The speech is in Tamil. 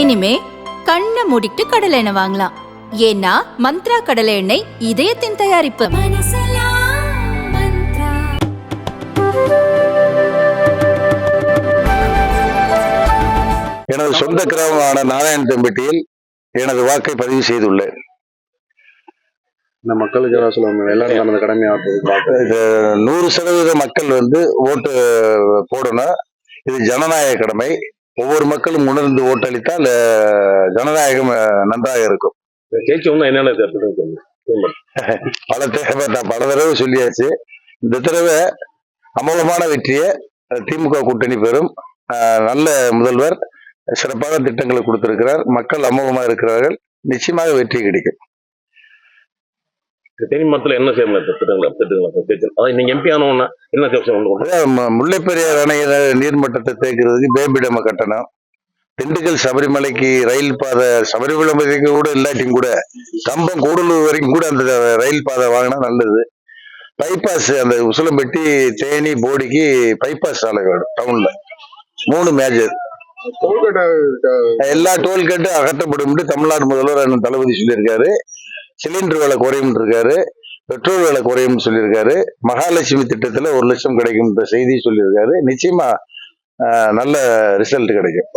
இனிமே கண்ணை மூடிட்டு கடலை எண்ணெய் வாங்கலாம். ஏன்னா மந்த்ரா கடலை எண்ணெய் இதயத்தின் தயாரிப்பு. எனது சொந்த கிராமமான நாராயணத்தம்பட்டியில் எனது வாக்கை பதிவு செய்துள்ளேன். இந்த மக்களுக்கு ஏதாவது சொல்லுவாங்க, எல்லாரும் நடந்த கடமையாக 100% மக்கள் ஓட்டு போடணும். இது ஜனநாயக கடமை. ஒவ்வொரு மக்களும் உணர்ந்து ஓட்டளித்தால் ஜனநாயகம் நன்றாக இருக்கும். என்னென்ன பல தடவை சொல்லியாச்சு. இந்த தடவை அமோகமான வெற்றியை திமுக கூட்டணி பெறும். நல்ல முதல்வர் சிறப்பான திட்டங்களை கொடுத்திருக்கிறார். மக்கள் அமோகமாக இருக்கிறார்கள். நிச்சயமாக வெற்றி கிடைக்கும். தேனிமரத்தில் என்ன செய்யணும்? நீங்க எம்பி ஆனோம்னா என்ன? முல்லைப்பெரியார் அணை நீர்மட்டத்தை தேக்கிறதுக்கு பேம்பிடம கட்டணம். திண்டுக்கல் சபரிமலைக்கு ரயில் பாதை, சபரிமலைக்கு கூட இல்லாட்டியும் கூட கம்பம் கூடலூர் வரைக்கும் கூட அந்த ரயில் பாதை வாங்கினா நல்லது. பைபாஸ், அந்த உசிலம்பட்டி தேனி போடிக்கு பைபாஸ் சாலை வேணும் டவுன்ல. 3 மேஜர். எல்லா டோல்கேட்டும் அகற்றப்படும் தமிழ்நாடு முதல்வர் தளபதி சொல்லியிருக்காரு. சிலிண்டர் விலை குறையும் இருக்காரு. பெட்ரோல் விலை குறையும் சொல்லியிருக்காரு. மகாலட்சுமி திட்டத்துல 1 லட்சம் கிடைக்கும் செய்தி சொல்லியிருக்காரு. நிச்சயமா நல்ல ரிசல்ட் கிடைக்கும்.